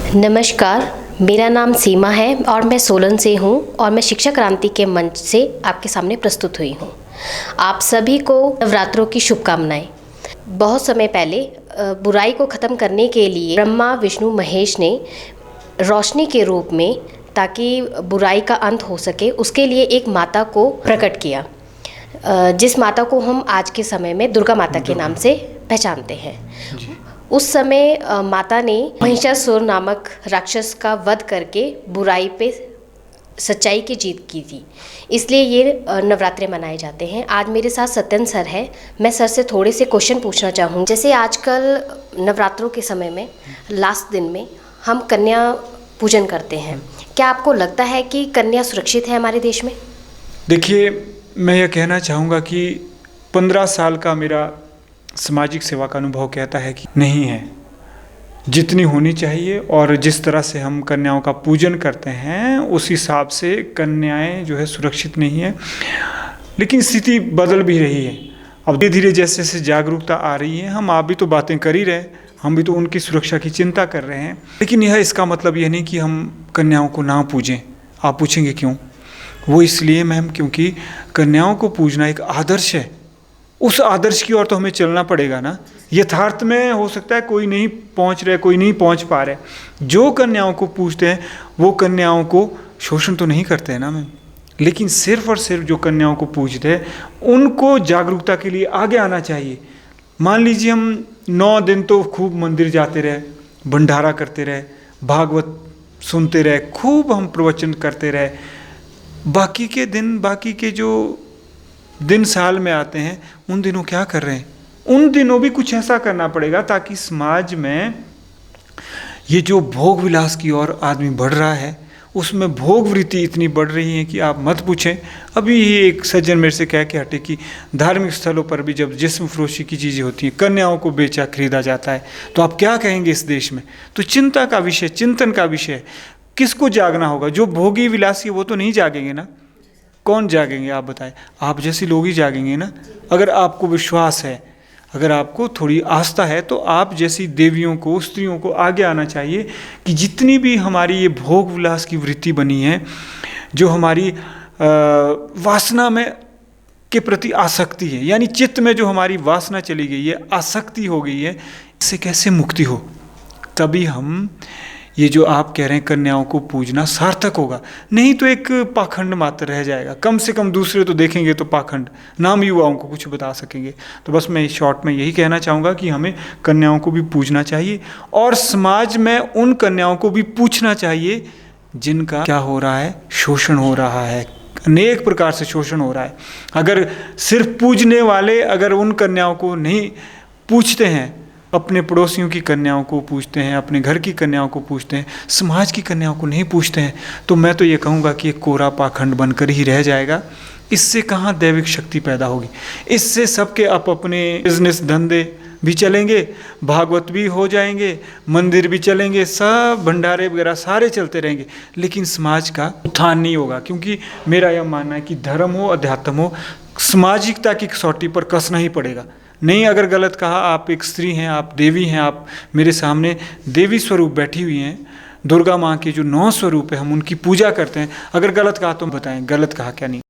नमस्कार, मेरा नाम सीमा है और मैं सोलन से हूँ और मैं शिक्षा क्रांति के मंच से आपके सामने प्रस्तुत हुई हूँ। आप सभी को नवरात्रों की शुभकामनाएं। बहुत समय पहले बुराई को ख़त्म करने के लिए ब्रह्मा विष्णु महेश ने रोशनी के रूप में, ताकि बुराई का अंत हो सके, उसके लिए एक माता को प्रकट किया, जिस माता को हम आज के समय में दुर्गा माता के नाम से पहचानते हैं। उस समय माता ने महिषासुर नामक राक्षस का वध करके बुराई पे सच्चाई की जीत की थी, इसलिए ये नवरात्रे मनाए जाते हैं। आज मेरे साथ सत्यन सर है। मैं सर से थोड़े से क्वेश्चन पूछना चाहूँ। जैसे आजकल नवरात्रों के समय में लास्ट दिन में हम कन्या पूजन करते हैं, क्या आपको लगता है कि कन्या सुरक्षित है हमारे देश में? देखिए, मैं यह कहना चाहूँगा कि 15 साल का मेरा सामाजिक सेवा का अनुभव कहता है कि नहीं है, जितनी होनी चाहिए। और जिस तरह से हम कन्याओं का पूजन करते हैं उस हिसाब से कन्याएं जो है सुरक्षित नहीं है। लेकिन स्थिति बदल भी रही है। अब धीरे धीरे जैसे जैसे जागरूकता आ रही है, आप भी तो बातें कर ही रहे, हम भी तो उनकी सुरक्षा की चिंता कर रहे हैं। लेकिन यह इसका मतलब यह नहीं कि हम कन्याओं को ना पूजें। आप पूछेंगे क्यों? वो इसलिए मैम, क्योंकि कन्याओं को पूजना एक आदर्श है। उस आदर्श की ओर तो हमें चलना पड़ेगा ना। यथार्थ में हो सकता है कोई नहीं पहुंच रहे, कोई नहीं पहुंच पा रहे। जो कन्याओं को पूजते हैं वो कन्याओं को शोषण तो नहीं करते हैं ना मैम। लेकिन सिर्फ और सिर्फ जो कन्याओं को पूजते हैं उनको जागरूकता के लिए आगे आना चाहिए। मान लीजिए हम 9 दिन तो खूब मंदिर जाते रहे, भंडारा करते रहे, भागवत सुनते रहे, खूब हम प्रवचन करते रहे। बाकी के जो दिन साल में आते हैं उन दिनों क्या कर रहे हैं? उन दिनों भी कुछ ऐसा करना पड़ेगा ताकि समाज में ये जो भोग विलास की ओर आदमी बढ़ रहा है, उसमें भोग वृत्ति इतनी बढ़ रही है कि आप मत पूछें। अभी ही एक सज्जन मेरे से कह के हटे कि धार्मिक स्थलों पर भी जब जिस्म फरोशी की चीज़ें होती हैं, कन्याओं को बेचा खरीदा जाता है, तो आप क्या कहेंगे इस देश में? तो चिंता का विषय, चिंतन का विषय। किसको जागना होगा? जो भोगी विलासी वो तो नहीं जागेंगे ना। कौन जागेंगे आप बताएं? आप जैसे लोग ही जागेंगे ना। अगर आपको विश्वास है, अगर आपको थोड़ी आस्था है, तो आप जैसी देवियों को, स्त्रियों को आगे आना चाहिए कि जितनी भी हमारी ये भोग विलास की वृत्ति बनी है, जो हमारी वासना में के प्रति आसक्ति है, यानी चित्त में जो हमारी वासना चली गई है, आसक्ति हो गई है, इससे कैसे मुक्ति हो? तभी हम ये जो आप कह रहे हैं कन्याओं को पूजना सार्थक होगा। नहीं तो एक पाखंड मात्र रह जाएगा। कम से कम दूसरे तो देखेंगे तो पाखंड, नाम युवाओं को कुछ बता सकेंगे। तो बस मैं शॉर्ट में यही कहना चाहूँगा कि हमें कन्याओं को भी पूजना चाहिए और समाज में उन कन्याओं को भी पूछना चाहिए जिनका क्या हो रहा है, शोषण हो रहा है, अनेक प्रकार से शोषण हो रहा है। अगर सिर्फ पूजने वाले अगर उन कन्याओं को नहीं पूछते हैं, अपने पड़ोसियों की कन्याओं को पूछते हैं, अपने घर की कन्याओं को पूछते हैं, समाज की कन्याओं को नहीं पूछते हैं, तो मैं तो ये कहूँगा कि एक कोरा पाखंड बनकर ही रह जाएगा। इससे कहाँ दैविक शक्ति पैदा होगी? इससे सबके अपने बिजनेस धंधे भी चलेंगे, भागवत भी हो जाएंगे, मंदिर भी चलेंगे, सब भंडारे वगैरह सारे चलते रहेंगे, लेकिन समाज का उत्थान नहीं होगा। क्योंकि मेरा यह मानना है कि धर्म हो, अध्यात्म हो, सामाजिकता की कसौटी पर कसना ही पड़ेगा। नहीं अगर गलत कहा, आप एक स्त्री हैं, आप देवी हैं, आप मेरे सामने देवी स्वरूप बैठी हुई हैं, दुर्गा माँ के जो 9 स्वरूप है, हम उनकी पूजा करते हैं। अगर गलत कहा तो बताएं, गलत कहा क्या नहीं?